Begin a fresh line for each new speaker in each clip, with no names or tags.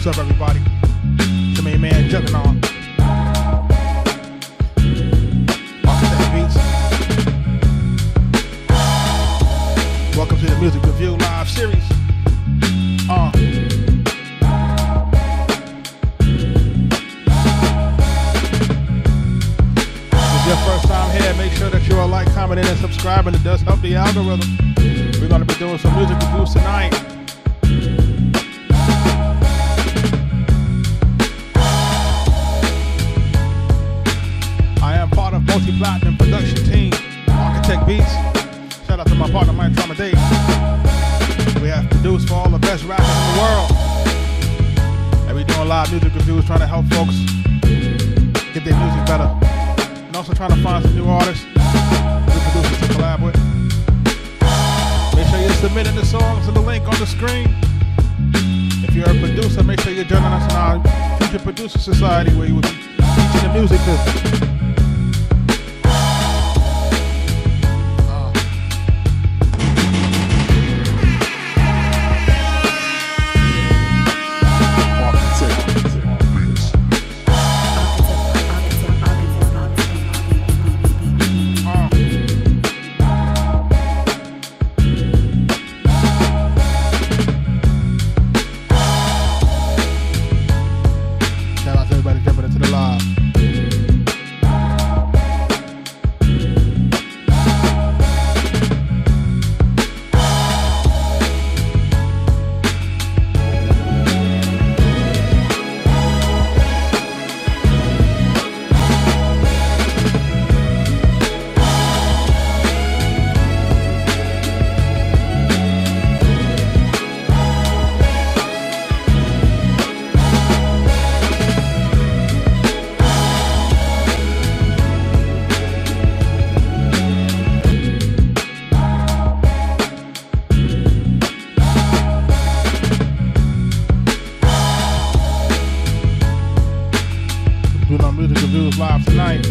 What's up, everybody? It's me, man, Juggernaut. Arkatech Beatz. Welcome to the Music Review Live Series. If it's your first time here, make sure that you are like, commenting, and subscribing. It does help the algorithm. We're going to be doing some music reviews tonight. Multi-platinum production team, Arkatech Beatz. Shout out to my partner, Mike Tramadate. We have produced for all the best rappers in the world. And we doing live music reviews, trying to help folks get their music better. And also trying to find some new artists, new producers to collab with. Make sure you're submitting the songs in the link on the screen. If you're a producer, make sure you're joining us in our Future Producer Society, where you will be teaching the music business. Doing our music reviews live tonight.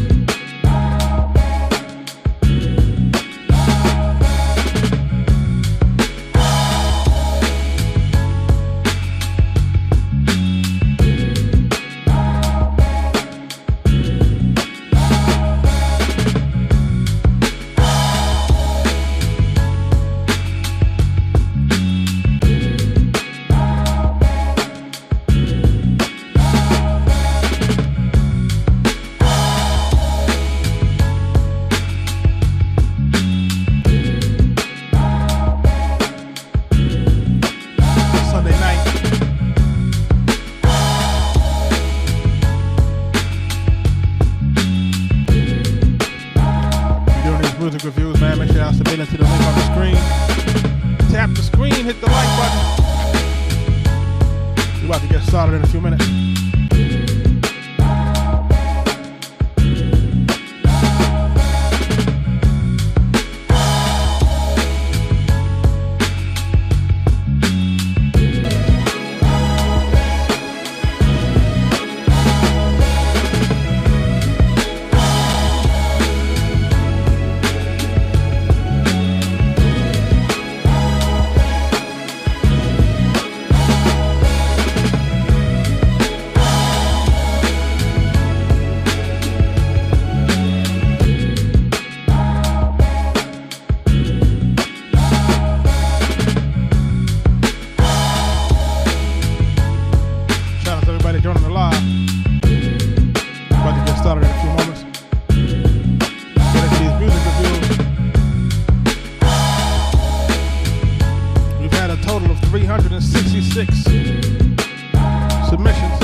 Music reviews, man. Make sure y'all submit it to the link on the screen. Tap the screen, hit the like button. We're about to get started in a few minutes. Joining the live. About to get started in a few moments. Get into these music reviews. We've had a total of 366 submissions.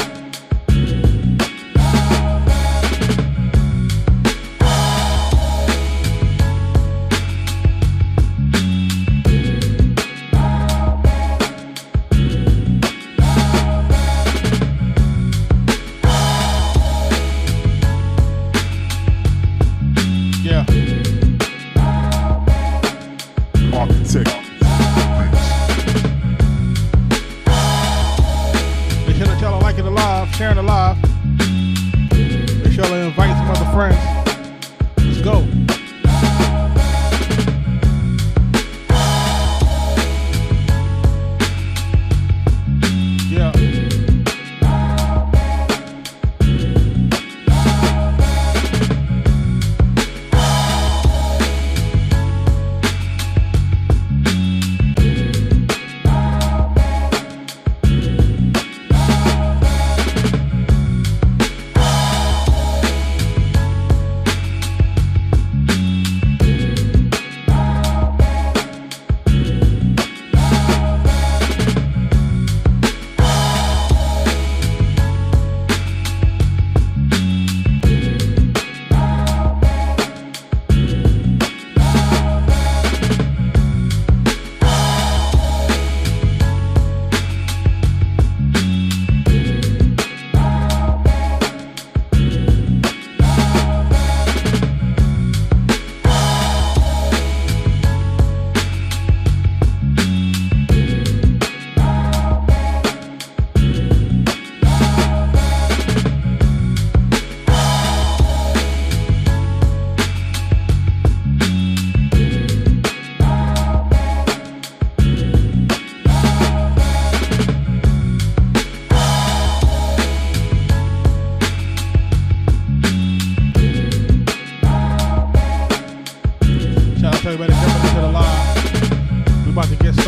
Arkatech Beatz. Make sure that y'all are liking the live, sharing the live. Make sure to invite some other friends. Let's go. Yeah.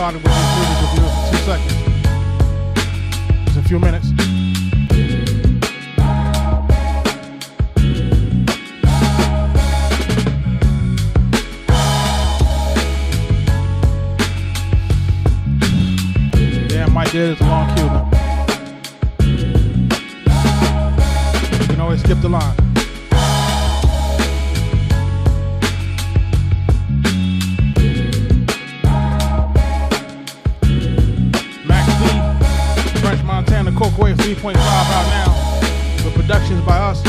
started with these music reviews in 2 seconds. It's a few minutes. Yeah, Mike did. It's a long cue, though. You can always skip the line. Coke Wave 3.5 out now with productions by us.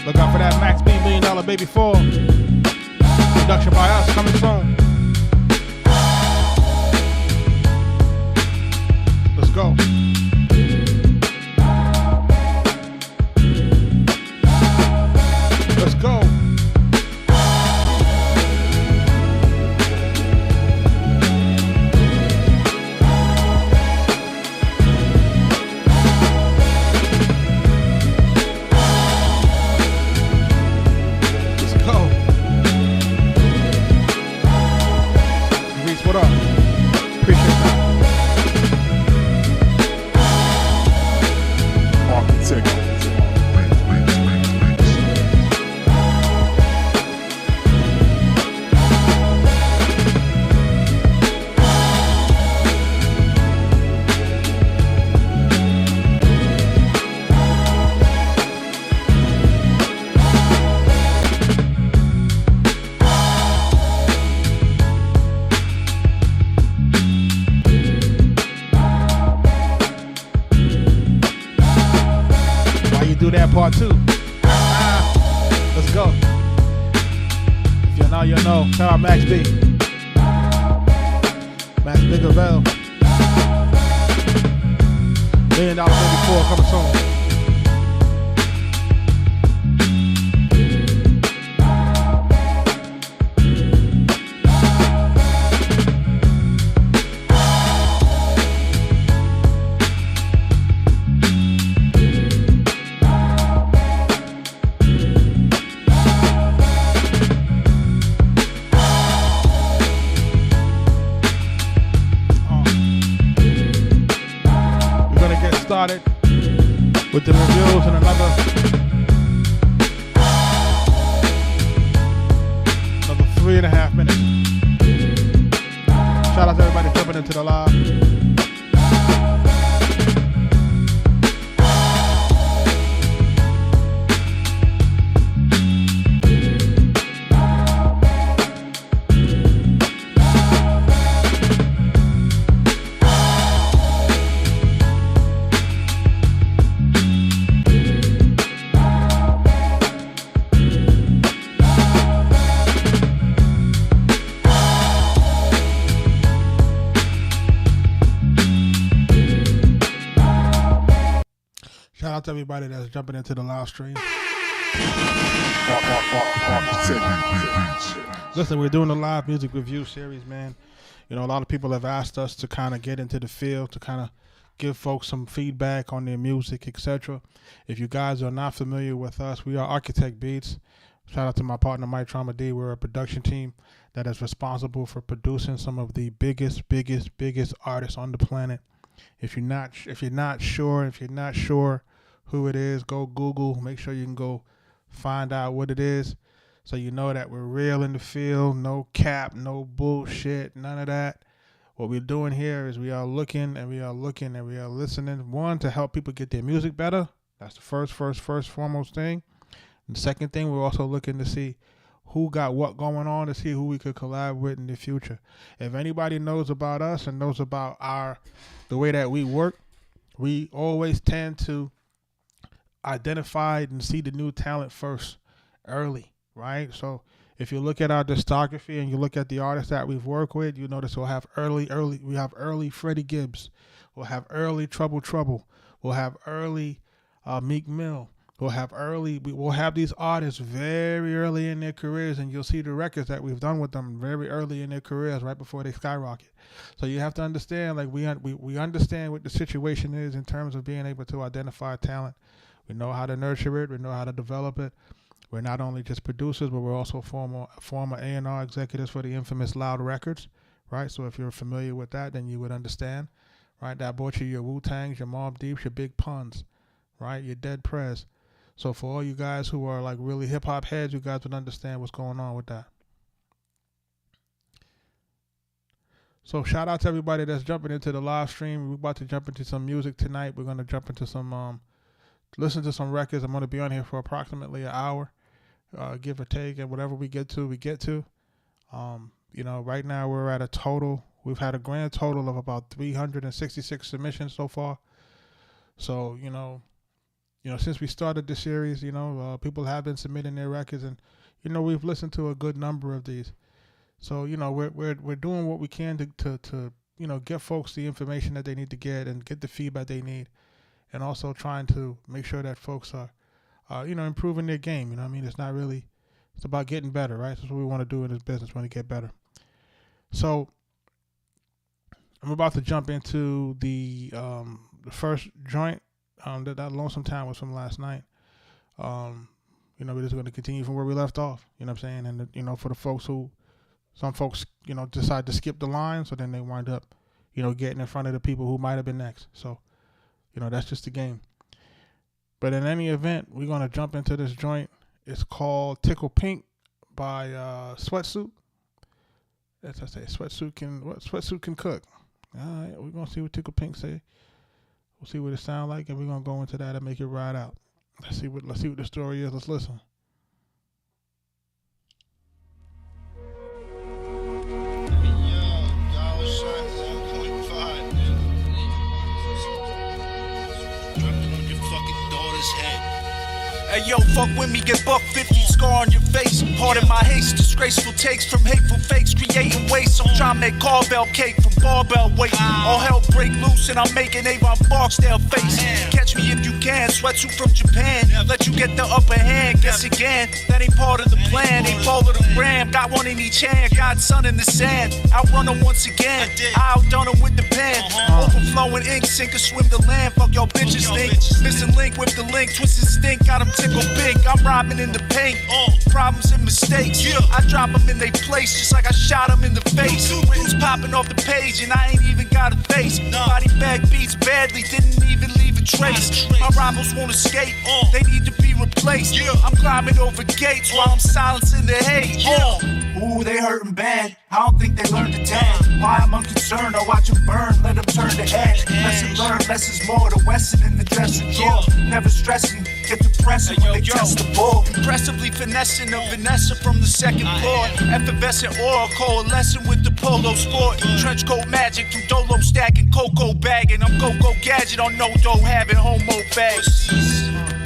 Look out for that Max B $1 Million Baby 4 production by us coming soon. Let's go. Let's go. What up? Appreciate that. Arkatech Beatz. Do that part 2. Let's go. If you know, you know. Shout out Max B. Max Bigger Bell. $1 Million Baby 4 coming soon. Started with the reviews in another 3.5 minutes. Shout out to everybody jumping into the live. Shout out to everybody that's jumping into the live stream. Listen, we're doing a live music review series, man. You know, a lot of people have asked us to kind of get into the field, to kind of give folks some feedback on their music, etc. If you guys are not familiar with us, we are Arkatech Beatz. Shout out to my partner, Mike Trauma D. We're a production team that is responsible for producing some of the biggest artists on the planet. If you're not sure who it is, go Google. Make sure you can go find out what it is, so you know that we're real in the field. No cap, no bullshit, none of that. What we're doing here is we are looking and we are listening. One, to help people get their music better. That's the first foremost thing. And the second thing, we're also looking to see who got what going on, to see who we could collab with in the future. If anybody knows about us and knows about the way that we work, we always tend to identify and see the new talent first, early, right? So if you look at our discography and you look at the artists that we've worked with, you notice we'll have early Freddie Gibbs, we'll have early Trouble, we'll have early Meek Mill, we'll have these artists very early in their careers, and you'll see the records that we've done with them very early in their careers, right before they skyrocket. So you have to understand, like, we understand what the situation is in terms of being able to identify talent. We know how to nurture it, we know how to develop it. We're not only just producers, but we're also former A&R executives for the infamous Loud Records, right? So if you're familiar with that, then you would understand, right? That brought you your Wu-Tangs, your Mobb Deeps, your Big Puns, right? Your Dead Prez. So for all you guys who are like really hip-hop heads, you guys would understand what's going on with that. So shout out to everybody that's jumping into the live stream. We're about to jump into some music tonight. We're going to jump into some, listen to some records. I'm going to be on here for approximately an hour, give or take, and whatever we get to, we get to. You know, right now we're at a total, we've had a grand total of about 366 submissions so far. So, you know, since we started this series, you know, people have been submitting their records, and, you know, we've listened to a good number of these. So, you know, we're doing what we can to you know, get folks the information that they need to get and get the feedback they need, and also trying to make sure that folks are, you know, improving their game. You know what I mean? It's not really, it's about getting better, right? That's what we want to do in this business, when we get better. So I'm about to jump into the first joint. That Lonesome Town was from last night. You know, we're just going to continue from where we left off. You know what I'm saying? And, you know, for the folks who, some folks, you know, decide to skip the line, so then they wind up, you know, getting in front of the people who might have been next. So, you know, that's just the game. But in any event, we're going to jump into this joint. It's called Tickle Pink by Sweatsuit. As I say, Sweatsuit can cook. All right, we're going to see what Tickle Pink say. We'll see what it sounds like, and we're going to go into that and make it ride out. Let's see what the story is. Let's listen.
Hey yo, fuck with me, get buck 50, scar on your face. Pardon my haste, disgraceful takes from hateful fakes, creating waste. I'm trying to make carbell cake from barbell weight. All hell break loose and I'm making Avon Barksdale face. Catch me if you can, Sweatsuit from Japan. Let you get the upper hand, guess again. That ain't part of the plan, ain't follow the gram. Got one in each hand, got sun in the sand. Outrun them once again, I outdone them with the pen. Overflowing ink, sink or swim the land. Fuck y'all bitches think. Missing link with the link, twisted stink, got them tickle pink. I'm rhyming in the paint, problems and mistakes. I drop them in they place, just like I shot them in the face. Written popping off the page, and I ain't even got a face. Body bag beats badly, didn't even leave a trace. My rivals won't escape, they need to be replaced. I'm climbing over gates while I'm silencing the hate. Ooh, they hurting bad, I don't think they learned to tag. Why I'm unconcerned, I watch them burn, let them turn to ash. Lesson learned, less is more, the Westin in the dressing drawer. Never stressing, get depressing when they test the ball. Impressively finessing a Vanessa from the second floor. Effervescent aura coalescing with the polo sport. Trench coat magic from Dolo stacking, cocoa bagging. I'm go-go gadget on no dough having homo bags.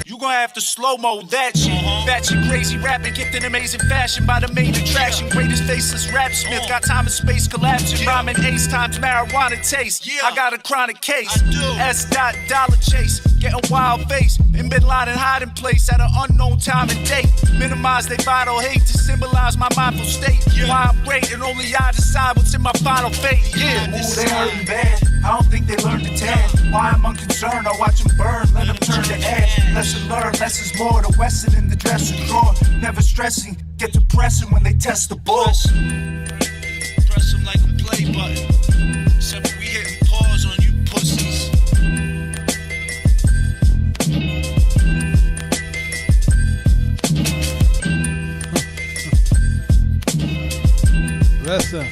You gon' have to slow-mo that shit. Batchin' crazy rapping, kicked in amazing fashion by the main attraction. Greatest faceless rap smith, got time and space collapsing. Rhyming ace times marijuana taste. I got a chronic case. S. Dollar chase, getting wild face. In Bin Laden hiding place at an unknown time and date. Minimize they vital hate to symbolize my mindful state. Why I'm great and only I decide what's in my final fate. Ooh, they hurting bad, I don't think they learned to tag. Why I'm unconcerned, I watch them burn, let them turn to ash. Lesson learned, less is more, the Westin in the dressing drawer. Never stressing, get depressing when they test the balls. Press them like a play button, except we hitting pause on you pussies.
Listen.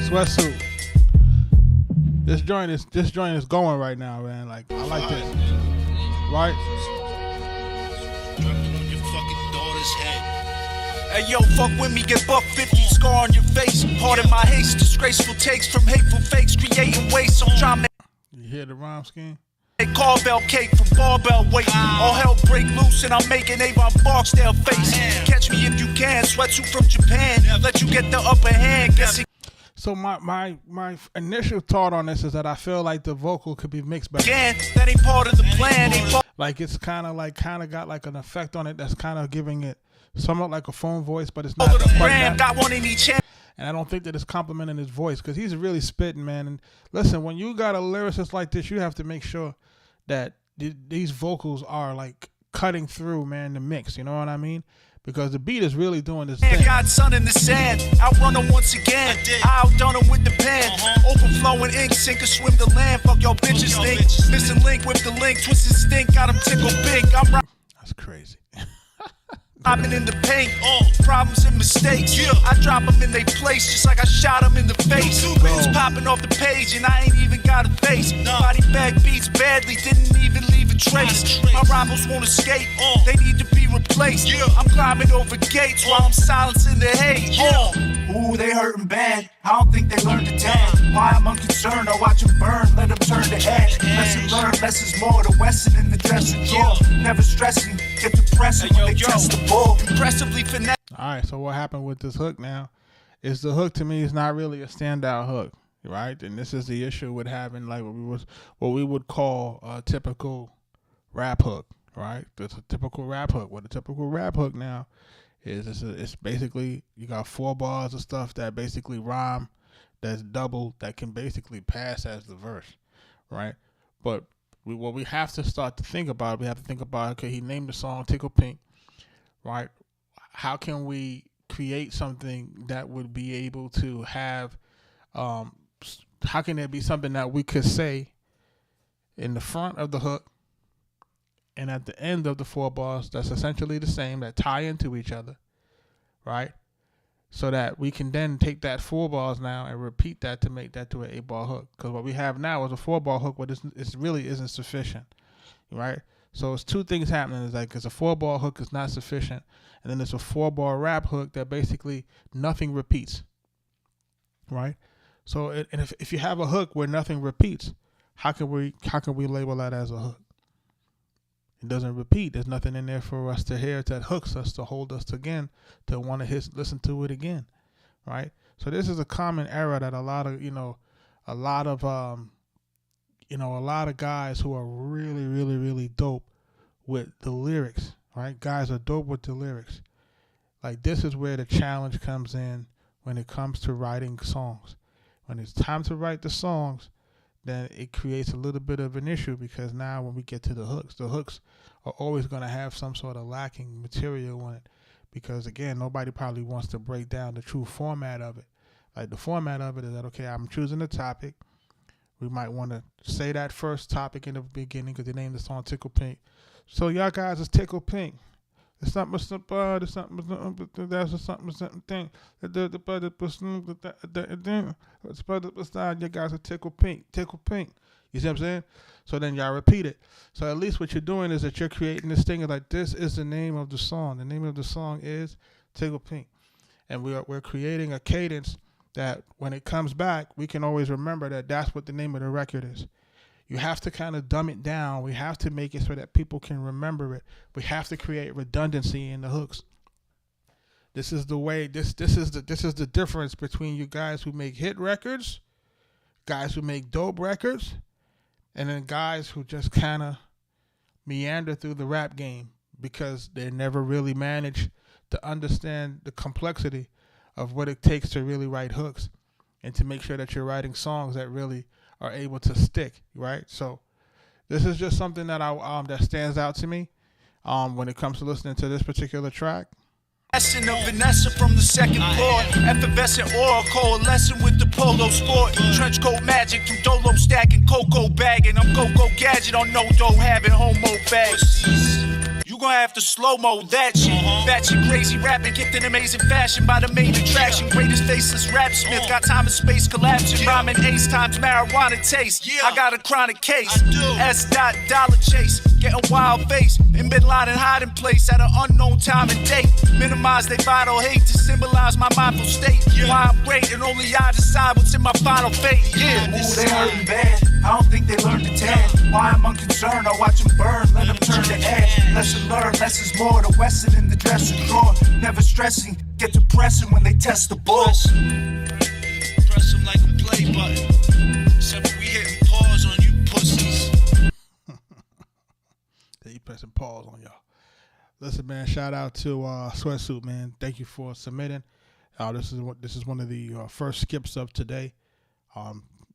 Sweatsuit. This joint is going right now, man. Like, I like this. Right?
Hey yo, fuck with me, get buck 50, scar on your face. Pardon my haste, disgraceful takes from hateful fakes, creating waste. I'm trying to
You hear the rhyme scheme?
make carbell cake from barbell weight. All hell break loose and I'm making Avon Barksdale face. Catch me if you can, Sweatsuit from Japan. Let you get the upper hand, guess it.
So my initial thought on this is that I feel like the vocal could be mixed better.
Again, that ain't part of the plan.
Like it's kind of got like an effect on it that's kind of giving it somewhat like a phone voice, but it's not quite that.
Got one in each hand.
And I don't think that it's complimenting his voice because he's really spitting, man. And listen, when you got a lyricist like this, you have to make sure that these vocals are like cutting through, man, the mix. You know what I mean? Because the beat is really doing this thing.
Got sun in the sand, outrun them once again. I outdone them with the pen. Overflowing ink, sink or swim the land. Fuck your bitches think. Missing link with the link, twisted stink, got them tickled pink.
That's crazy.
I'm in the paint, problems and mistakes. I drop them in their place just like I shot them in the face. It's popping off the page and I ain't even got a face. Body bag beats badly, didn't even leave a trace. My rivals won't escape, they need to be replaced. I'm climbing over gates while I'm silencing the hate. Ooh, they hurting bad, I don't think they learned to tag. Why I'm unconcerned, I watch them burn, let them turn to ash. Lesson learned, less is more, the Westin in the dressing drawer. Never stressing, get depressing when they test the ball. Impressively finesse.
Alright, so what happened with this hook now is the hook to me is not really a standout hook, right? And this is the issue with having like what we would call a typical rap hook, right? There's a typical rap hook. What a typical rap hook now is it's basically you got 4 bars of stuff that basically rhyme, that's double, that can basically pass as the verse, right? But what we have to start to think about, okay, he named the song Tickle Pink, right? How can we create something that would be able to have, how can there be something that we could say in the front of the hook and at the end of the 4 bars that's essentially the same, that tie into each other, right? So that we can then take that 4 bars now and repeat that to make that to an 8-bar hook. Because what we have now is a 4-bar hook, but it really isn't sufficient, right? So it's 2 things happening. It's like it's a 4-bar hook is not sufficient, and then it's a 4-bar rap hook that basically nothing repeats, right? So if you have a hook where nothing repeats, how can we label that as a hook? It doesn't repeat. There's nothing in there for us to hear that hooks us to hold us again to want to listen to it again, right? So this is a common error that a lot of guys who are really, really, really dope with the lyrics, right? Guys are dope with the lyrics. Like this is where the challenge comes in when it comes to writing songs. When it's time to write the songs, then it creates a little bit of an issue because now when we get to the hooks are always going to have some sort of lacking material on it because, again, nobody probably wants to break down the true format of it. Like the format of it is that, okay, I'm choosing a topic. We might want to say that first topic in the beginning because they named the song Tickle Pink. So y'all guys is Tickle Pink. There's something thing. You guys are Tickle Pink. You see what I'm saying? So then y'all repeat it. So at least what you're doing is that you're creating this thing like this is the name of the song. The name of the song is Tickle Pink. And we're creating a cadence that when it comes back, we can always remember that that's what the name of the record is. You have to kind of dumb it down. We have to make it so that people can remember it. We have to create redundancy in the hooks. This is the way. This is the difference between you guys who make hit records, guys who make dope records, and then guys who just kind of meander through the rap game because they never really manage to understand the complexity of what it takes to really write hooks and to make sure that you're writing songs that really are able to stick, right? So this is just something that that stands out to me when it comes to listening to this particular track.
Lesson of Vanessa from the 2nd floor. Effervescent aura coalescing with the polo sport. Trench coat magic from Dolo stacking, cocoa bagging. I'm go-go gadget on no dough having homo bags. You gon' have to slow-mo that shit. Batchin' crazy rapping, kicked in amazing fashion by the main attraction. Greatest faceless rap smith, got time and space collapsing. Rhyming ace times marijuana taste. I got a chronic case. S. Dollar chase, getting wild face. In Bin Laden hiding place at an unknown time and date. Minimize they vital hate to symbolize my mindful state. Why I'm great and only I decide what's in my final fate. Ooh, they hurting bad. I don't think they learned to tag. Why I'm unconcerned, I watch them burn, let them turn to ash. Lesson learned, less is more, the Westin in the dressing drawer. Never stressing, get depressing when they test the balls. Press them like a play button. Except we hitting pause on you pussies.
He pressing pause on y'all. Listen, man, shout out to Sweatsuit, man. Thank you for submitting. This is one of the first skips of today.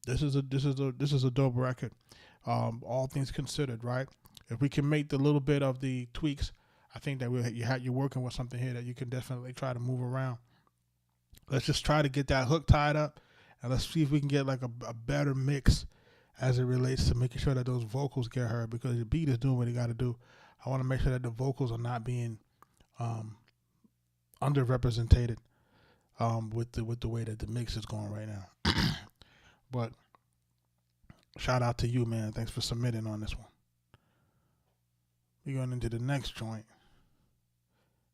This is a dope record. All things considered, right? If we can make the little bit of the tweaks, I think that you're working with something here that you can definitely try to move around. Let's just try to get that hook tied up, and let's see if we can get like a better mix as it relates to making sure that those vocals get heard, because the beat is doing what it got to do. I want to make sure that the vocals are not being underrepresented with the way that the mix is going right now. But shout out to you, man. Thanks for submitting on this one. We're going into the next joint.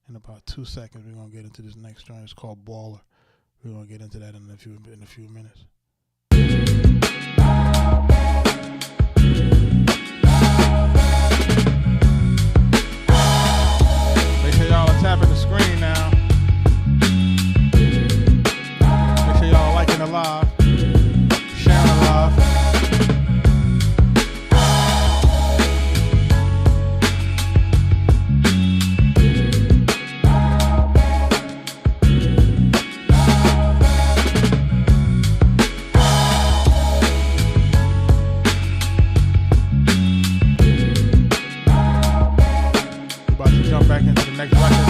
In about 2 seconds, we're going to get into this next joint. It's called Baller. We're going to get into that in a few minutes. Make sure y'all are tapping the screen now. Make sure y'all are liking the live, sharing the live. Back into the next record.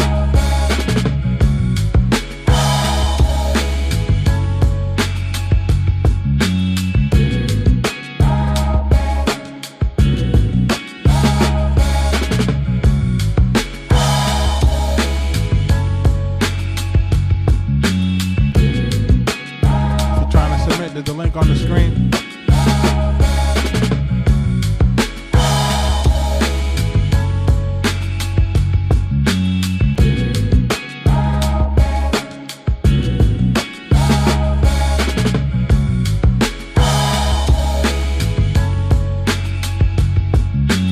If you're trying to submit, there's a link on the screen.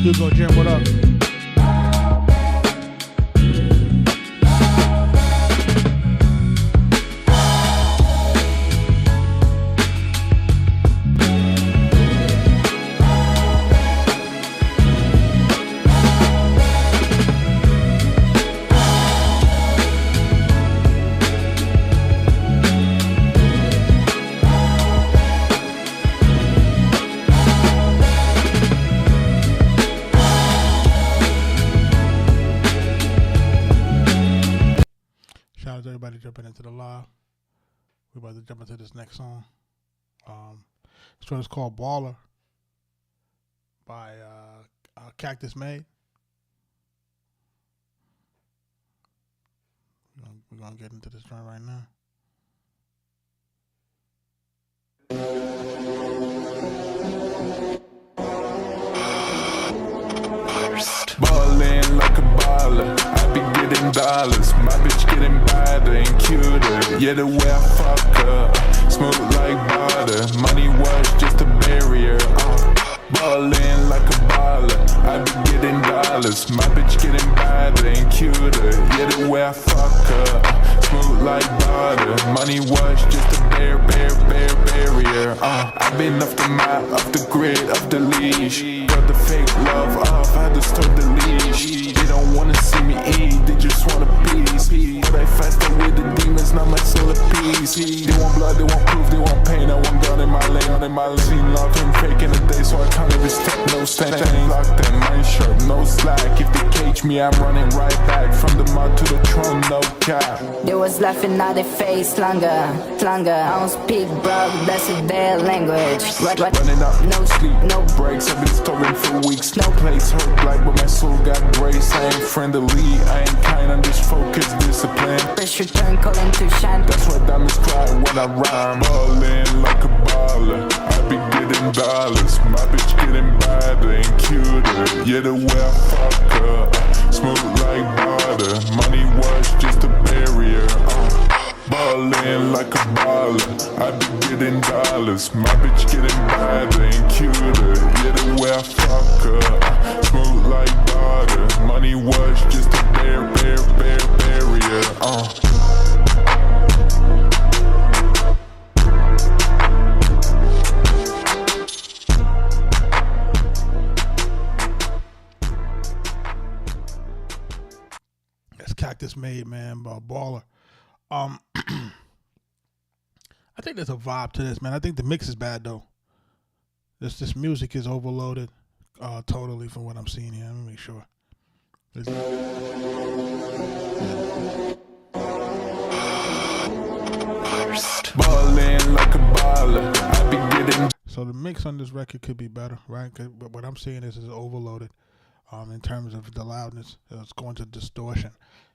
Hugo Jim, what up? Shout out to everybody jumping into the live. We're about to jump into this next song. This one is called Baller by Cactus Made. We're going to get into this joint right now.
Ballin' like a baller, I be getting dollars. My bitch getting badder and cuter. Yeah, the way I fuck her, smooth like butter. Money was just a barrier. Ballin' like a baller, I be getting dollars. My bitch getting badder and cuter. Yeah, the way I fuck her, smooth like butter. Money was just a barrier. I've been off the map, off the grid, off the leash. Got the fake love off, had to start the leash. They don't wanna see me eat, they just want a piece. But I faster with the demons, not my soul a piece. They want blood, they want proof, they want pain. I want gun in my lane. Seen love him faking a day, so I can't even step, no stand. Locked in, mind shirt, no slack. If they cage me, I'm running right back. From the mud to the throne, no cap.
They was laughing at their face longer. I don't speak, bro, that's their language.
Running up, no sleep, no breaks. I've been starving for weeks. No place hurt black, but my soul got grace. I ain't friendly, I ain't kind, I'm just focused, disciplined.
Pressure turn, calling to shine.
That's why diamonds cry when I rhyme. Ballin' like a baller, I be getting dollars. My bitch getting badder and cuter. Yeah, the way I fuck her, smooth like butter. Money was just a barrier. Ballin' like a baller, I be getting dollars. My bitch getting badder and cuter. Yeah, the way I fuck her, smooth like butter. Money was just a barrier.
That's Cactus Made, man, by Baller. I think there's a vibe to this, man. I think the mix is bad though. This music is overloaded, totally from what I'm seeing here. Let me make sure.
Ballin' like a baller. I be getting.
So the mix on this record could be better, right? But what I'm seeing is it's overloaded, in terms of the loudness. It's going to distortion.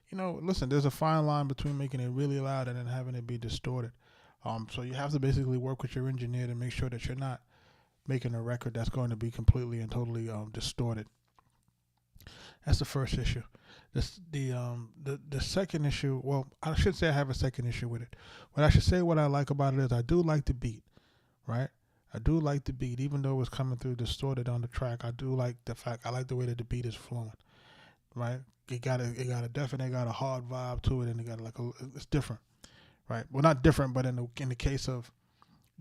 You know, listen, there's a fine line between making it really loud and then having it be distorted. So you have to basically work with your engineer to make sure that you're not making a record that's going to be completely and totally distorted. That's the first issue. The second issue, well, I should say I have a second issue with it. What I should say what I like about it is I do like the beat, right? I do like the beat, even though it's coming through distorted on the track. I do like the fact, I like the way that the beat is flowing, right? It got a hard vibe to it, and it got it's different, right? Well, not different, but in the case of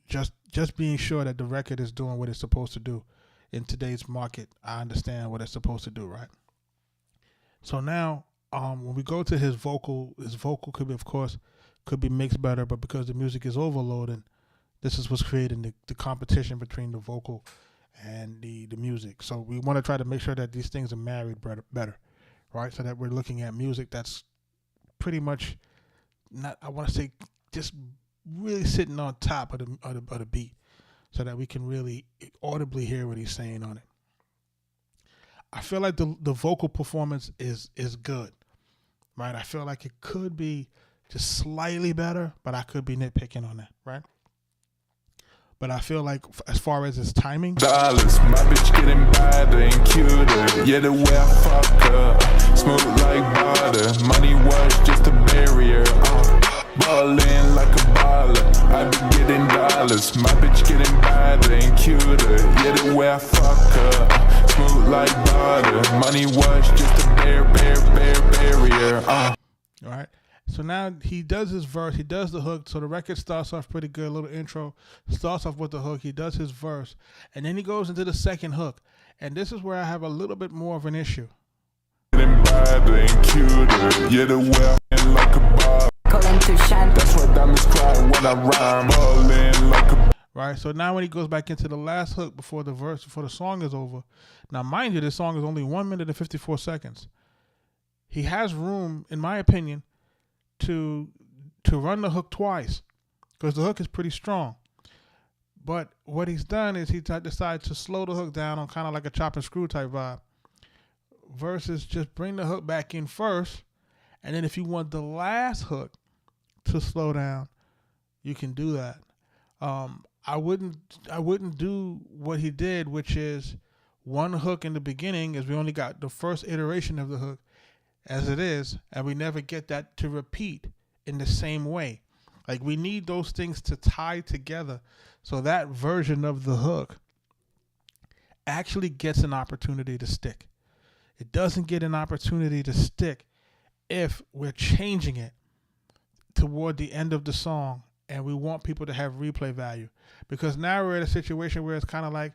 just being sure that the record is doing what it's supposed to do in today's market, I understand what it's supposed to do, right? So now, when we go to his vocal could be, of course, could be mixed better, but because the music is overloaded, this is what's creating the competition between the vocal and the music. So we want to try to make sure that these things are married better, right? So that we're looking at music that's pretty much not, I want to say, just really sitting on top of the beat, so that we can really audibly hear what he's saying on it. I feel like the vocal performance is good, right? I feel like it could be just slightly better, but I could be nitpicking on that, right? But I feel like as far as his timing,
Dollars, my bitch getting better and cuter. Yeah, the way I fuck her, smooth like butter. Money was just a barrier. Ballin' like a baller. I be getting dollars. My bitch getting better and cuter. Yeah, the way I fuck her, smooth like butter. Money was just a barrier.
All right. So now he does his verse, he does the hook. So the record starts off pretty good, a little intro, starts off with the hook, he does his verse, and then he goes into the second hook. And this is where I have a little bit more of an issue.
Getting better and cuter. Yeah, the way I'm like a baller.
Calling to shine.
That's why diamonds cry when I rhyme. Ballin' like a.
Right, so now when he goes back into the last hook before the song is over, now mind you, this song is only 1 minute and 54 seconds. He has room, in my opinion, to run the hook twice, because the hook is pretty strong. But what he's done is he decided to slow the hook down on kind of like a chop and screw type vibe, versus just bring the hook back in first, and then if you want the last hook to slow down, you can do that. I wouldn't do what he did, which is one hook in the beginning, as we only got the first iteration of the hook as it is, and we never get that to repeat in the same way. Like, we need those things to tie together so that version of the hook actually gets an opportunity to stick. It doesn't get an opportunity to stick if we're changing it toward the end of the song and we want people to have replay value. Because now we're in a situation where it's kind of like,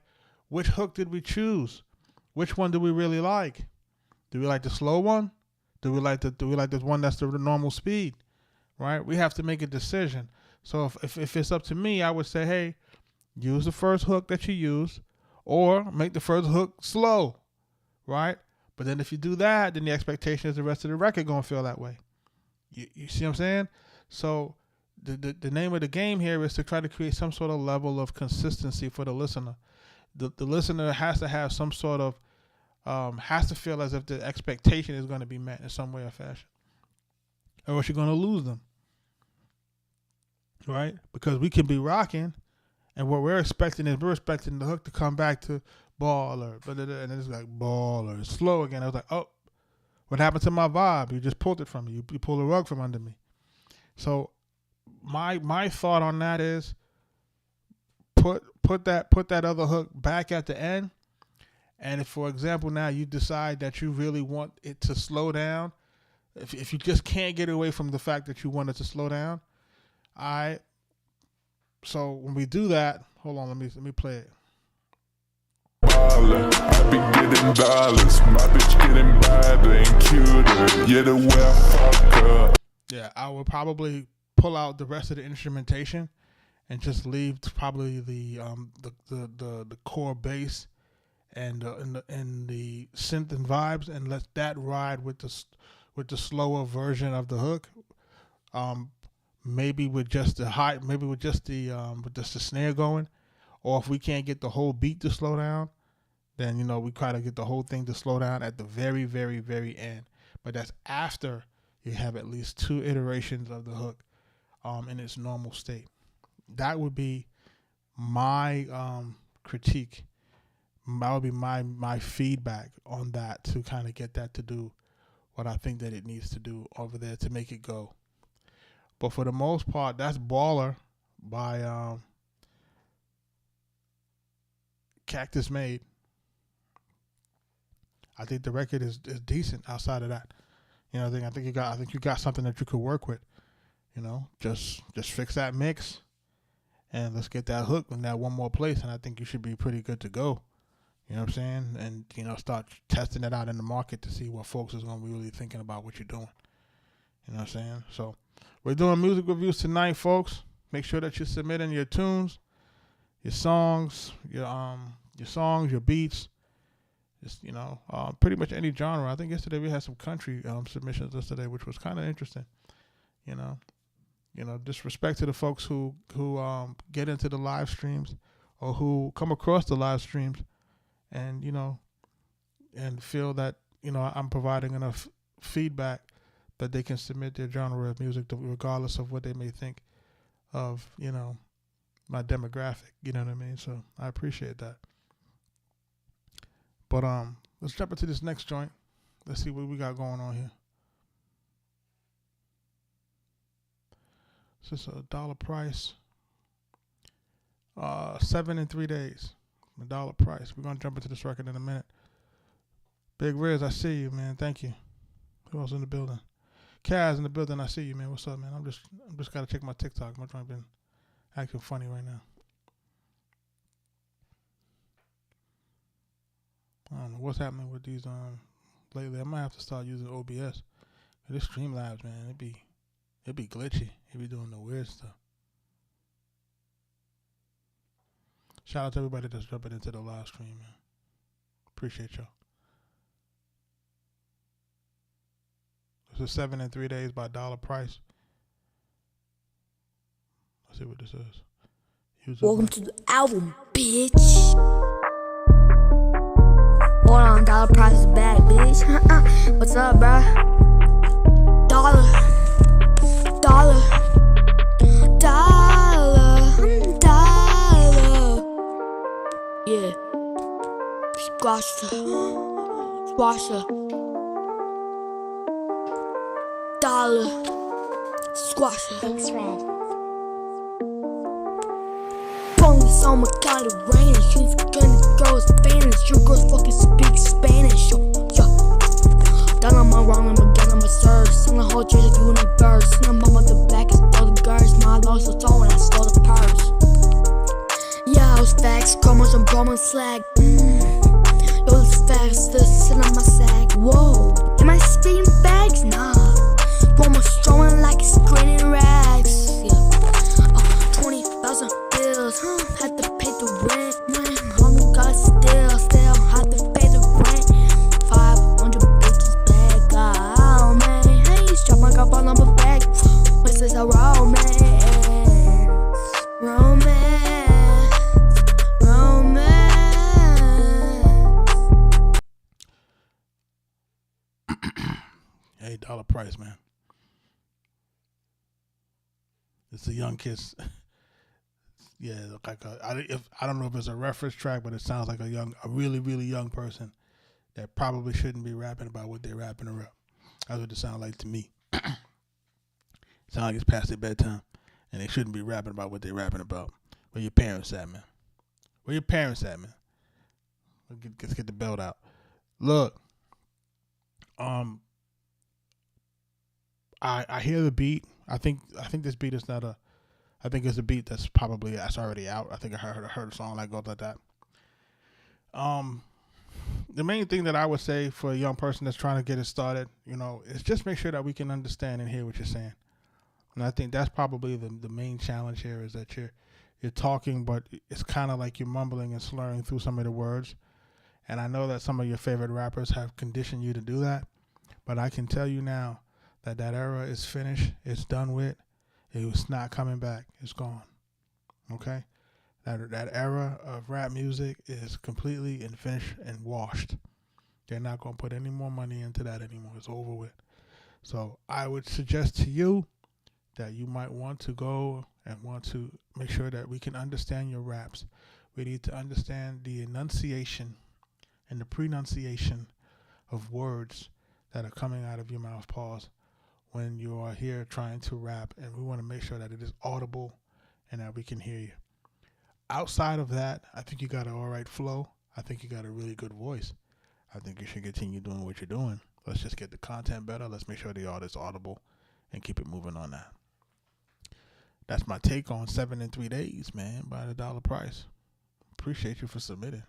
which hook did we choose? Which one do we really like? Do we like the slow one? Do we like the one that's the normal speed? Right? We have to make a decision. So if it's up to me, I would say, hey, use the first hook that you use, or make the first hook slow, right? But then if you do that, then the expectation is the rest of the record gonna feel that way. You see what I'm saying? So the name of the game here is to try to create some sort of level of consistency for the listener. The listener has to have some sort of has to feel as if the expectation is going to be met in some way or fashion, or else you're going to lose them, right? Because we can be rocking, and what we're expecting is we're expecting the hook to come back to baller, and then it's like baller, slow again. I was like, oh, what happened to my vibe? You just pulled it from me. You pulled the rug from under me. So my thought on that is put that other hook back at the end. And if, for example, now you decide that you really want it to slow down, if you just can't get away from the fact that you want it to slow down, so when we do that, hold on, let me play it.
Baller, I be getting dollars, my bitch getting better and cuter. Yeah, the way I fuck her.
Yeah, I would probably pull out the rest of the instrumentation and just leave probably the core bass and the synth and vibes, and let that ride with the slower version of the hook. Um, maybe with just the high, maybe with just the snare going, or if we can't get the whole beat to slow down, then we try to get the whole thing to slow down at the very, very, very end. But that's after you have at least 2 iterations of the hook in its normal state. That would be my critique. That would be my feedback on that, to kind of get that to do what I think that it needs to do over there to make it go. But for the most part, that's Baller by Cactus Made. I think the record is decent outside of that. I think you got something that you could work with. Just fix that mix, and let's get that hook in that one more place, and I think you should be pretty good to go. You know what I'm saying? And start testing it out in the market to see what folks is gonna be really thinking about what you're doing. You know what I'm saying? So we're doing music reviews tonight, folks. Make sure that you're submitting your tunes, your songs, your beats. Just pretty much any genre. I think yesterday we had some country submissions yesterday, which was kind of interesting. Just respect to the folks who get into the live streams, or who come across the live streams, and and feel that I'm providing enough feedback that they can submit their genre of music, regardless of what they may think of my demographic. You know what I mean? So I appreciate that. But let's jump into this next joint. Let's see what we got going on here. This is $1 price. 7 in 3 days. $1 price. We're gonna jump into this record in a minute. Big Riz, I see you, man. Thank you. Who else in the building? Kaz in the building. I see you, man. What's up, man? I'm just gotta check my TikTok. My joint been acting funny right now. I don't know what's happening with these lately. I might have to start using OBS. This Streamlabs, man, it be glitchy. It be doing the weird stuff. Shout out to everybody that's jumping into the live stream, man. Appreciate y'all. This is 7 in 3 days by $1 price. Let's see what this is.
Welcome to the album, bitch. Hold on, $1 price is back, bitch. What's up, bruh? Dollar. Yeah. Squasher. Dollar. Squasher.
Thanks, Red.
Police on my car, it rain. She's gonna girls Spanish. You girls fucking speak Spanish. Yo. Down on my wrong, I'm again on my surge. Sing the whole church like you and the birds. Sing the mama the back and stole the girls. My loss was on when I stole the purse. Yeah, I was facts, commas and bromance slag. Yo, this facts, this sit on my sack. Whoa, am I spitting bags? Nah. Bromo strolling like it's grinning rags. Yeah. 20,000 bills, had to pay the rent. Mama got still had to pay the rent. 500 bitches back, oh man. Hey, strap my cup on my back. What's this a romance?
Hey, $1 price, man. It's a young kid's. Yeah, like I don't know if it's a reference track, but it sounds like a really, really young person that probably shouldn't be rapping about what they're rapping about. That's what it sounds like to me. It sounds like it's past their bedtime, and they shouldn't be rapping about what they're rapping about. Where your parents at, man? Where your parents at, man? Let's get the belt out. Look, I hear the beat. I think this beat is not a. I think it's a beat that's already out. I think I heard a song that goes like that. the main thing that I would say for a young person that's trying to get it started, is just make sure that we can understand and hear what you're saying. And I think that's probably the main challenge here, is that you're talking, but it's kind of like you're mumbling and slurring through some of the words. And I know that some of your favorite rappers have conditioned you to do that, but I can tell you now that era is finished. It's done with. It's not coming back. It's gone. Okay? That era of rap music is completely and finished and washed. They're not going to put any more money into that anymore. It's over with. So I would suggest to you that you might want to go and want to make sure that we can understand your raps. We need to understand the enunciation and the pronunciation of words that are coming out of your mouth, pause, when you are here trying to rap, and we want to make sure that it is audible and that we can hear you. Outside of that, I think you got an all right flow. I think you got a really good voice. I think you should continue doing what you're doing. Let's just get the content better. Let's make sure the art is audible and keep it moving on that. That's my take on 7 in 3 days, man, by the dollar price. Appreciate you for submitting.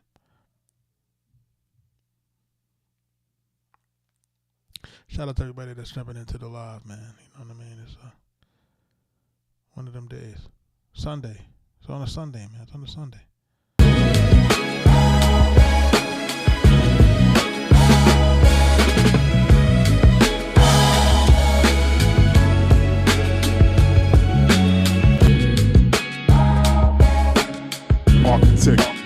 Shout out to everybody that's jumping into the live, man. You know what I mean? It's one of them days. Sunday. It's on a Sunday, man. It's on a Sunday.
Arkatech.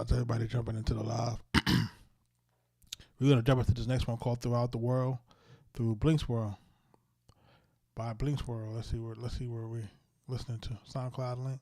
Everybody jumping into the live. We're gonna jump into this next one called "Throughout the World" through Blink's World by Blink's World. Let's see where we listening to. SoundCloud link.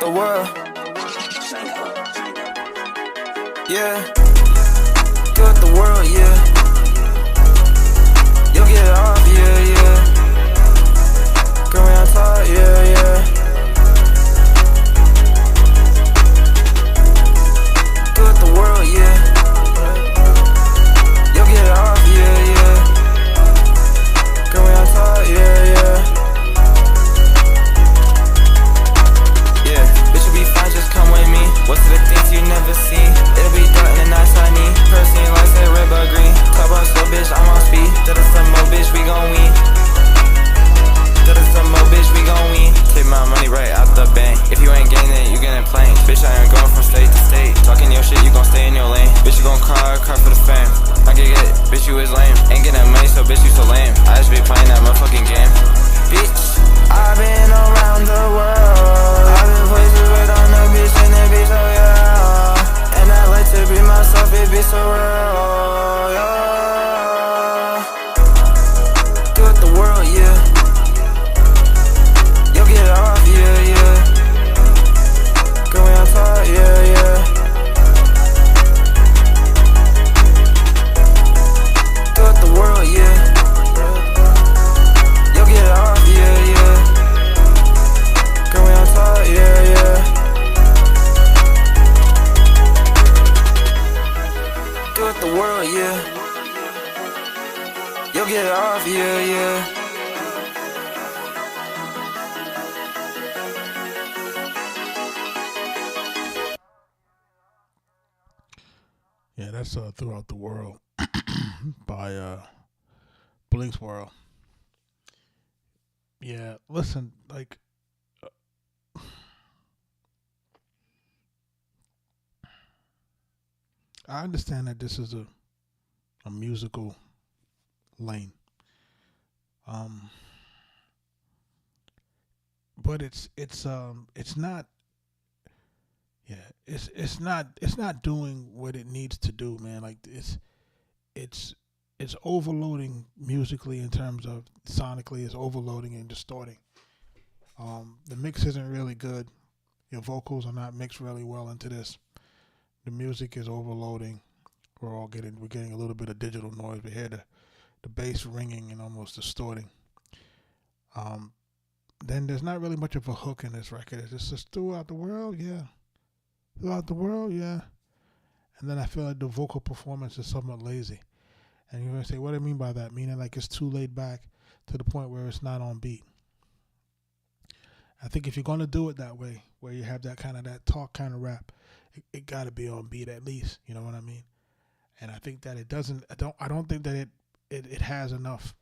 The world, yeah, do it the world, yeah, you'll get it off, yeah, yeah, girl, we on top, yeah, yeah, do it the world, yeah, you'll get it off, yeah, yeah, girl, we on top, yeah, yeah. Just come with me. What's the things you never see? It'll be dark in the night, sunny. Personally, like say red but green. Top up slow, bitch, I'm on speed. That is some more, bitch, we gon'
That's Throughout the World by Blink's World. Yeah, listen, like, I understand that this is a musical lane, but it's not. Yeah, it's not doing what it needs to do, man. Like it's overloading musically in terms of sonically. It's overloading and distorting. The mix isn't really good. Your vocals are not mixed really well into this. The music is overloading. We're getting a little bit of digital noise. We hear the bass ringing and almost distorting. Then there's not really much of a hook in this record. It's just throughout the world, yeah. Throughout the world, yeah. And then I feel like the vocal performance is somewhat lazy. And you're going to say, what do I mean by that? Meaning like it's too laid back to the point where it's not on beat. I think if you're going to do it that way, where you have that talk kind of rap, it got to be on beat at least. You know what I mean? And I think that it doesn't. I don't think that it has enough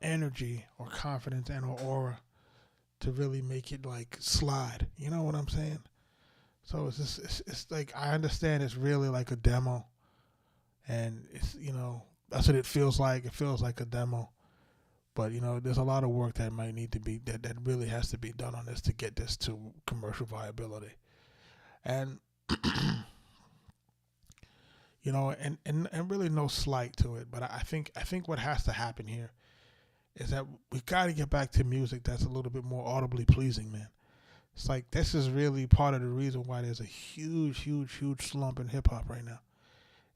energy or confidence and or aura to really make it like slide. You know what I'm saying? So it's just, it's like, I understand it's really like a demo, and it's, you know, that's what it feels like. It feels like a demo, but you know, there's a lot of work that might need to be that really has to be done on this to get this to commercial viability, and you know, and really no slight to it, but I think what has to happen here is that we got to get back to music that's a little bit more audibly pleasing, man. It's like this is really part of the reason why there's a huge slump in hip hop right now.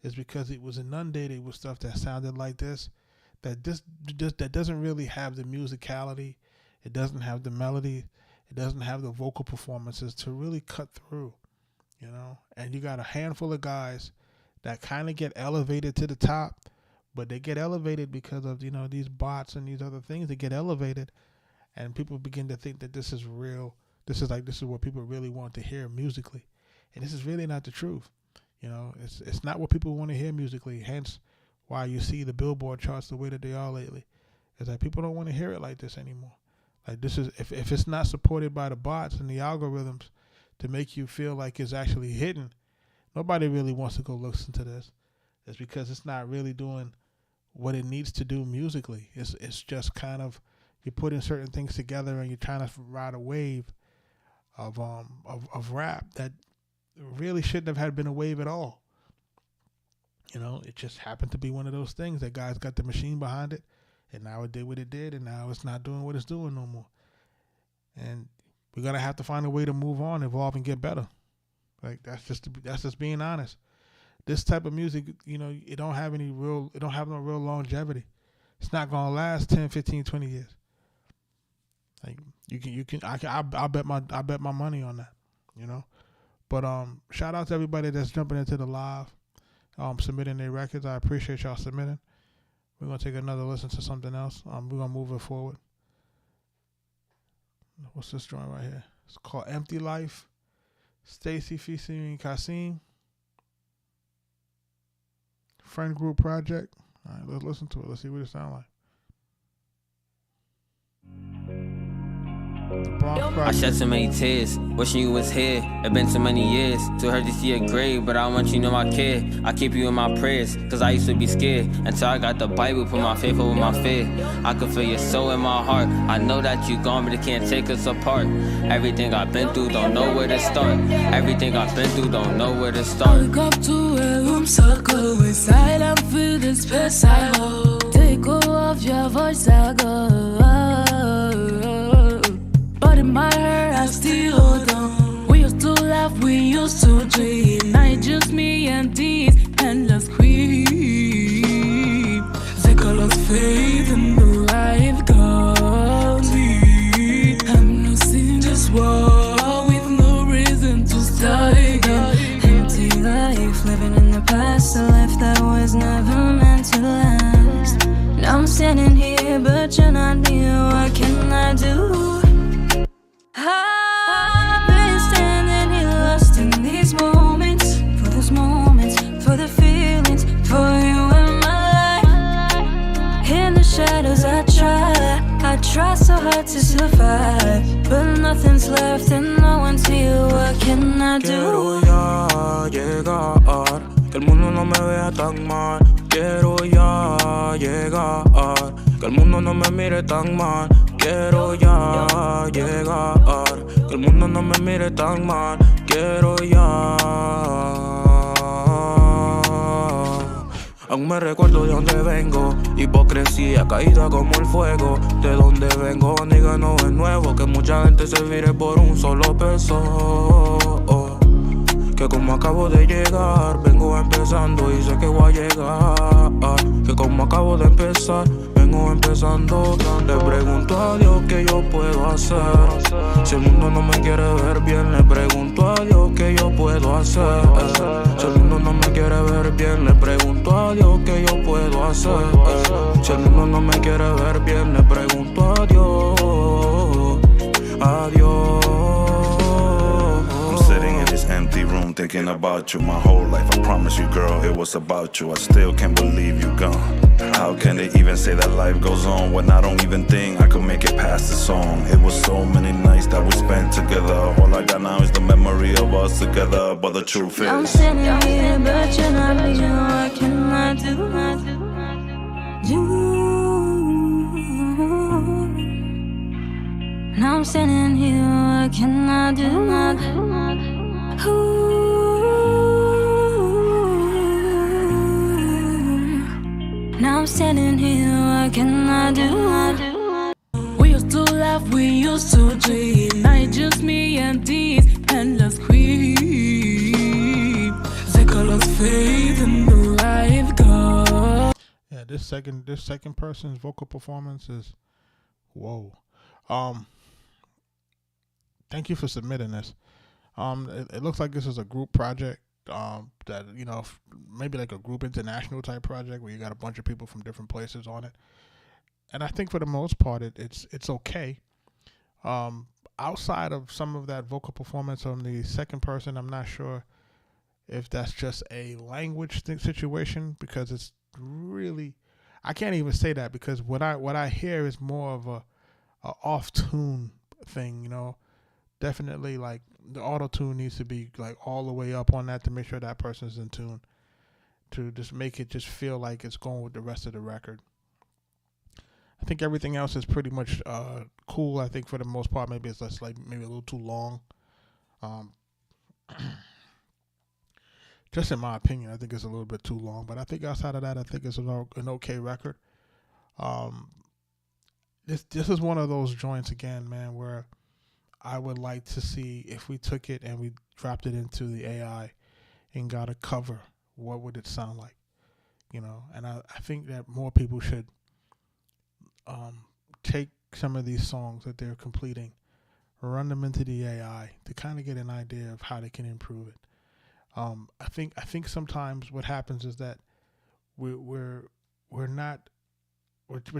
Is because it was inundated with stuff that sounded like this, that doesn't really have the musicality, it doesn't have the melody, it doesn't have the vocal performances to really cut through, you know. And you got a handful of guys that kind of get elevated to the top, but they get elevated because of, you know, these bots and these other things. They get elevated, and people begin to think that this is real. This is what people really want to hear musically, and this is really not the truth. You know, it's not what people want to hear musically. Hence, why you see the Billboard charts the way that they are lately, is that people don't want to hear it like this anymore. Like this is if it's not supported by the bots and the algorithms to make you feel like it's actually hitting, nobody really wants to go listen to this. It's because it's not really doing what it needs to do musically. It's just kind of, you're putting certain things together and you're trying to ride a wave of rap that really shouldn't have had been a wave at all. You know, it just happened to be one of those things that guys got the machine behind it, and now it did what it did, and now it's not doing what it's doing no more. And we're gonna have to find a way to move on, evolve, and get better. Like that's just being honest. This type of music, you know, it don't have no real longevity. It's not gonna last 10, 15, 20 years. Like I bet my money on that, you know. But shout out to everybody that's jumping into the live, submitting their records. I appreciate y'all submitting. We're gonna take another listen to something else. We're gonna move it forward. What's this joint right here? It's called Empty Life. Stacy featuring Kasim. Friend Group Project. All right, let's listen to it. Let's see what it sounds like.
I shed so many tears, wishing you was here. It's been so many years, too hurt to see your grave, but I want you to know I care. I keep you in my prayers, cause I used to be scared, until I got the Bible, put my faith over my fear. I can feel your soul in my heart. I know that you gone, but it can't take us apart. Everything I've been through, don't know where to start. Everything I've been through, don't know where to start.
Look up to a room circle with silent feel the space I hold. Take off your voice, I go. But in my heart I still hold on. We used to laugh, we used to dream. Not just me and these endless creep. The colors fade and the light goes. I'm losing this war with no reason to start again. Empty life, living in the past, a life that was never meant to last. Now I'm standing here, but you're not here. What can I do? I've been standing here lost in these moments, for those moments, for the fear. try so hard to survive, but nothing's left and no one's here. What can I do?
Quiero ya llegar, que el mundo no me vea tan mal. Quiero ya llegar, que el mundo no me mire tan mal. Quiero ya llegar, que el mundo no me mire tan mal. Quiero ya. Aún me recuerdo de dónde vengo, hipocresía caída como el fuego. De dónde vengo, nigga, no es nuevo, que mucha gente se vire por un solo peso. Que como acabo de llegar, vengo empezando y sé que voy a llegar. Que como acabo de empezar, vengo empezando. Le pregunto a Dios qué yo puedo hacer. Si el mundo no me quiere ver bien, le pregunto a Dios qué yo puedo hacer. Si el mundo no me quiere ver bien, le pregunto a Dios qué yo puedo hacer. Si el mundo no me quiere ver bien, le pregunto a Dios. Adiós.
Sitting in this empty room thinking about you my whole life. I promise you, girl, it was about you. I still can't believe you gone. How can they even say that life goes on when I don't even think I could make it past the song? It was so many nights that we spent together. All I got now is the memory of us together. But the truth is,
I'm sitting here, but you're not here. What can I do? Now I'm standing here, what can I do? Now I'm standing here, what can I do? We used to laugh, we used to dream. Now it's just me and these endless creep. They call us fate and the life goes.
Yeah, this second person's vocal performance is whoa. Thank you for submitting this. It looks like this is a group project. That, you know, maybe like a group international type project where you got a bunch of people from different places on it. And I think for the most part, it's okay. Outside of some of that vocal performance on the second person, I'm not sure if that's just a language situation, because it's really, I can't even say that, because what I hear is more of a off tune thing, you know. Definitely, like, the auto tune needs to be like all the way up on that to make sure that person's in tune, to just make it just feel like it's going with the rest of the record. I think everything else is pretty much cool. I think for the most part, maybe it's just like maybe a little too long. Just in my opinion, I think it's a little bit too long. But I think outside of that, I think it's an okay record. This is one of those joints again, man, where I would like to see if we took it and we dropped it into the AI and got a cover, what would it sound like? You know, and I think that more people should take some of these songs that they're completing, run them into the AI to kind of get an idea of how they can improve it. I think sometimes what happens is that we're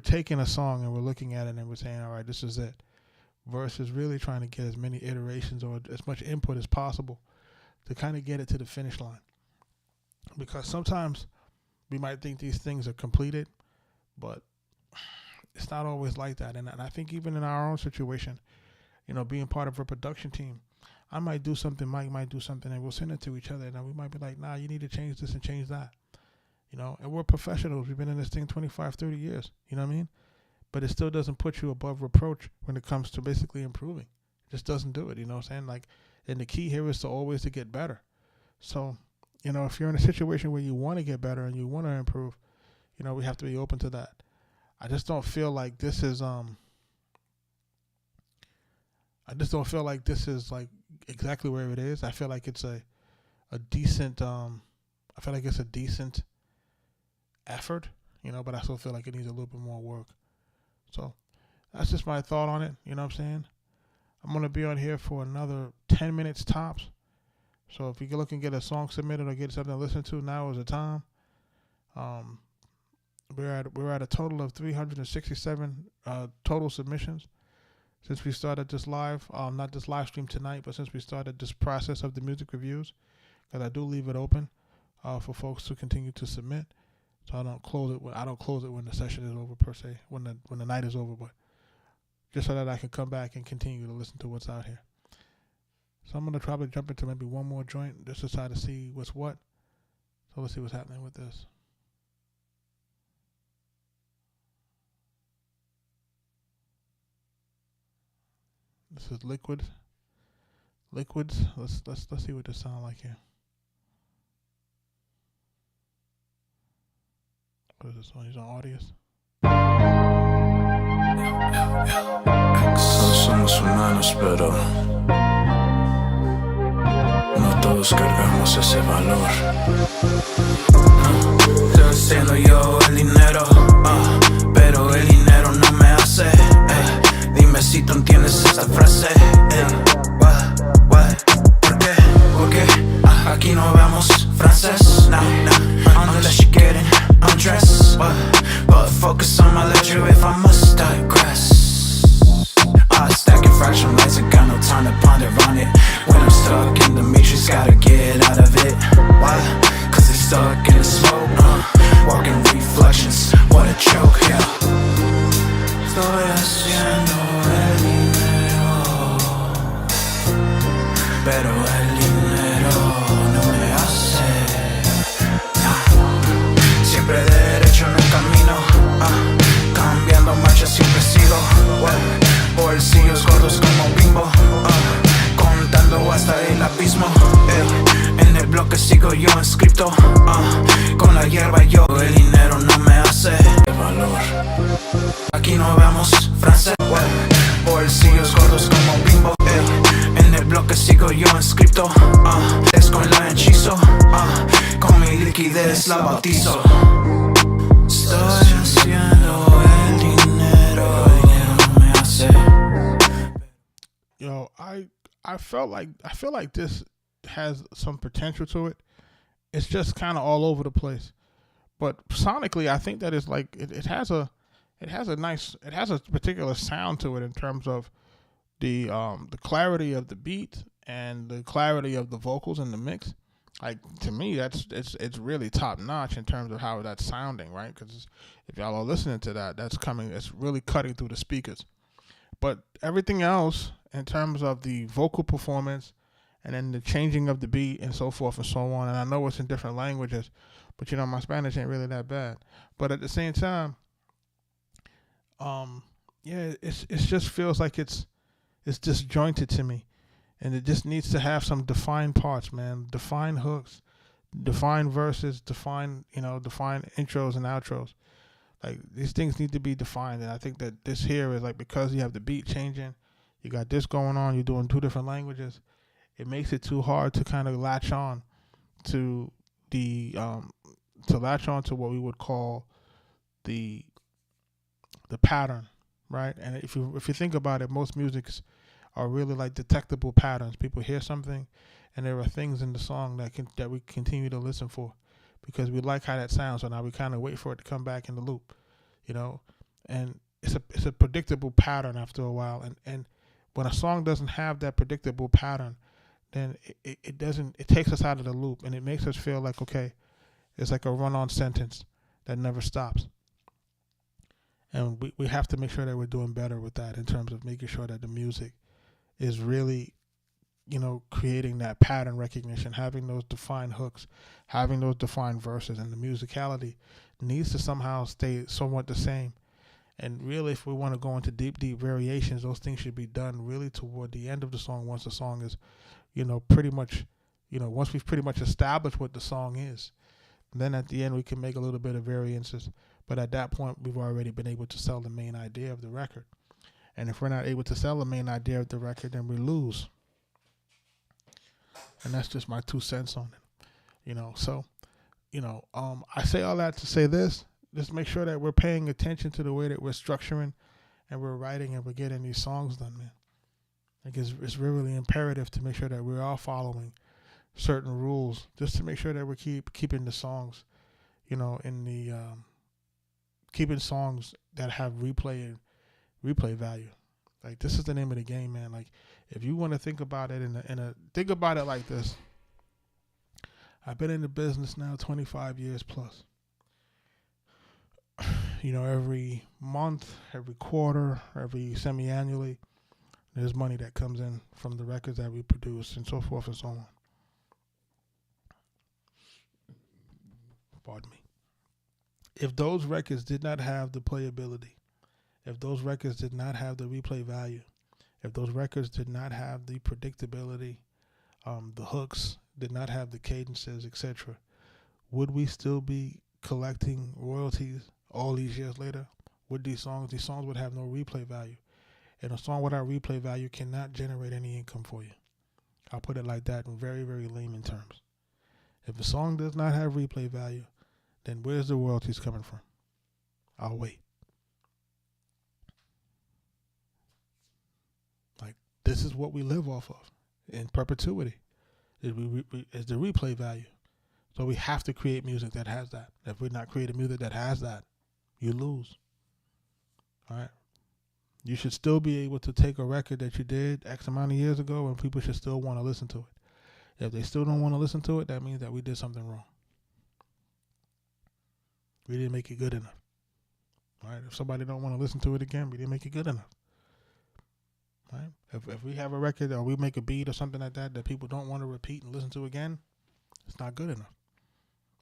taking a song and we're looking at it and we're saying, all right, this is it, versus really trying to get as many iterations or as much input as possible to kind of get it to the finish line. Because sometimes we might think these things are completed, but it's not always like that. And I think even in our own situation, you know, being part of a production team, I might do something, Mike might do something, and we'll send it to each other, and we might be like, nah, you need to change this and change that. You know, and we're professionals. We've been in this thing 25, 30 years. You know what I mean? But it still doesn't put you above reproach when it comes to basically improving. It just doesn't do it, you know what I'm saying? Like, and the key here is to always to get better. So, you know, if you're in a situation where you want to get better and you want to improve, you know, we have to be open to that. I just don't feel like this is like exactly where it is. I feel like it's a decent effort, you know, but I still feel like it needs a little bit more work. So that's just my thought on it. You know what I'm saying? I'm going to be on here for another 10 minutes tops. So if you're looking to get a song submitted or get something to listen to, now is the time. We're at a total of 367 total submissions since we started this live, not this live stream tonight, but since we started this process of the music reviews, because I do leave it open for folks to continue to submit. So I don't close it when the session is over per se, when the night is over. But just so that I can come back and continue to listen to what's out here. So I'm gonna probably jump into maybe one more joint just to try to see what's what. So let's see what's happening with this. This is Liquids. Let's see what this sounds like here. What is this on? He's on Audius.
No somos humanos, pero no todos cargamos ese valor. Estoy haciendo yo el dinero, pero el dinero no me hace. Dime si tú entiendes esa frase. ¿Por qué? Porque aquí no hablamos francés. No, unless you're getting undressed. But focus on my ledger if I must digress. Stacking fraction lights, I got no time to ponder on it. When I'm stuck in the matrix, gotta get out of it. Why? Cause they stuck in the smoke, walking reflections, what a joke, yeah. Estoy haciendo el dinero, pero el dinero no me hace. Siempre derecho en el camino, cambiando marcha siempre sigo. Bolsillos gordos como Bimbo, contando hasta el abismo. En el bloque sigo yo inscripto, con la hierba yo. El dinero no me hace valor. Aquí no hablamos francés. Bolsillos gordos como Bimbo. En el bloque sigo yo inscripto, es con la hechizo. Con mi liquidez la bautizo. Estoy haciendo el dinero.
Yo, I feel like this has some potential to it. It's just kind of all over the place, but sonically, I think that it's like it has a particular sound to it in terms of the clarity of the beat and the clarity of the vocals in the mix. Like, to me, it's really top notch in terms of how that's sounding, right? Because if y'all are listening to that, it's really cutting through the speakers. But everything else, in terms of the vocal performance and then the changing of the beat and so forth and so on, and I know it's in different languages, but my Spanish ain't really that bad. But at the same time, it just feels like it's disjointed to me, and it just needs to have some defined parts, man. Defined hooks, defined verses, defined intros and outros. Like, these things need to be defined, and I think that this here is like, because you have the beat changing, you got this going on, you're doing two different languages, it makes it too hard to kind of latch on to what we would call the pattern, right? And if you think about it, most musics are really like detectable patterns. People hear something, and there are things in the song that we continue to listen for, because we like how that sounds, so now we kind of wait for it to come back in the loop, and it's a predictable pattern after a while, and when a song doesn't have that predictable pattern, then it takes us out of the loop, and it makes us feel like, okay, it's like a run-on sentence that never stops, and we have to make sure that we're doing better with that in terms of making sure that the music is really creating that pattern recognition, having those defined hooks, having those defined verses, and the musicality needs to somehow stay somewhat the same. And really, if we want to go into deep variations, those things should be done really toward the end of the song, once the song is, pretty much, once we've pretty much established what the song is. Then at the end, we can make a little bit of variances. But at that point, we've already been able to sell the main idea of the record. And if we're not able to sell the main idea of the record, then we lose. And that's just my 2 cents on it, So, I say all that to say this: just make sure that we're paying attention to the way that we're structuring and we're writing and we're getting these songs done, man. Like, it's really imperative to make sure that we're all following certain rules, just to make sure that we're keeping the songs, in the keeping songs that have replay value. Like, this is the name of the game, man. Like, if you want to think about it think about it like this. I've been in the business now 25 years plus. every month, every quarter, every semi-annually, there's money that comes in from the records that we produce and so forth and so on. Pardon me. If those records did not have the playability, if those records did not have the replay value, if those records did not have the predictability, the hooks, did not have the cadences, etc., would we still be collecting royalties all these years later? Would these songs would have no replay value. And a song without replay value cannot generate any income for you. I'll put it like that in very, very layman terms. If a song does not have replay value, then where's the royalties coming from? I'll wait. Like, this is what we live off of in perpetuity. Is the replay value. So we have to create music that has that. If we're not creating music that has that, you lose. All right? You should still be able to take a record that you did X amount of years ago and people should still want to listen to it. If they still don't want to listen to it, that means that we did something wrong. We didn't make it good enough. All right? If somebody don't want to listen to it again, we didn't make it good enough. Right? If we have a record or we make a beat or something like that people don't want to repeat and listen to again, it's not good enough.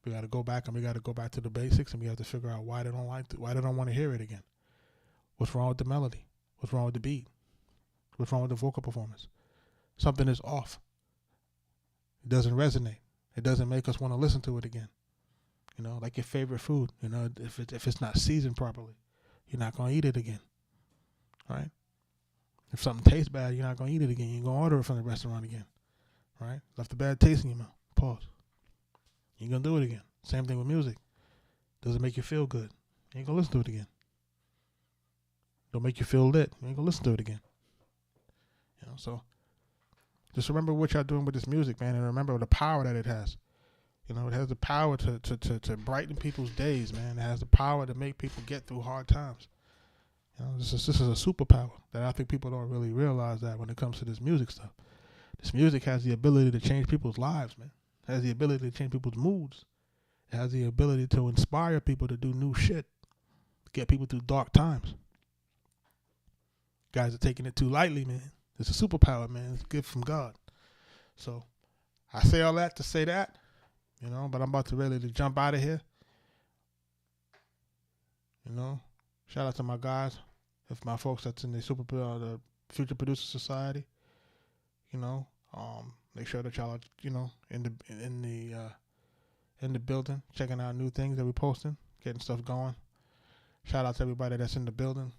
We got to go back and we got to go back to the basics and we have to figure out why they don't why they don't want to hear it again. What's wrong with the melody? What's wrong with the beat? What's wrong with the vocal performance? Something is off. It doesn't resonate. It doesn't make us want to listen to it again. Like your favorite food. If it's not seasoned properly, you're not going to eat it again. Right? If something tastes bad, you're not going to eat it again. You're going to order it from the restaurant again. Right? Left a bad taste in your mouth. Pause. You're going to do it again. Same thing with music. Does it make you feel good? You ain't going to listen to it again. Don't make you feel lit. You ain't going to listen to it again. So just remember what y'all doing with this music, man, and remember the power that it has. It has the power to brighten people's days, man. It has the power to make people get through hard times. This is a superpower that I think people don't really realize that when it comes to this music stuff. This music has the ability to change people's lives, man. It has the ability to change people's moods. It has the ability to inspire people to do new shit, to get people through dark times. Guys are taking it too lightly, man. It's a superpower, man. It's a gift from God. So I say all that to say that, but I'm about to really to jump out of here. Shout out to my guys, if my folks that's in the Future Producer Society. Make sure that y'all are, in the building, checking out new things that we're posting, getting stuff going. Shout out to everybody that's in the building.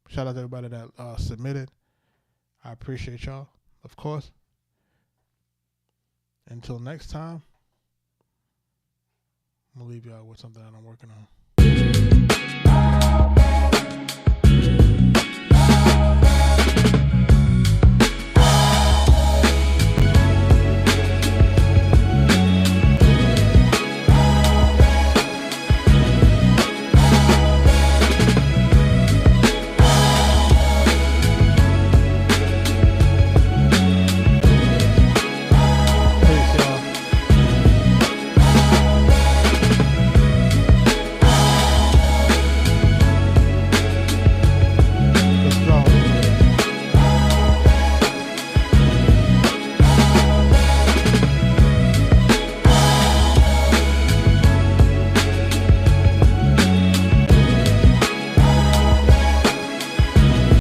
Shout out to everybody that submitted. I appreciate y'all, of course. Until next time, I'm going to leave y'all with something that I'm working on.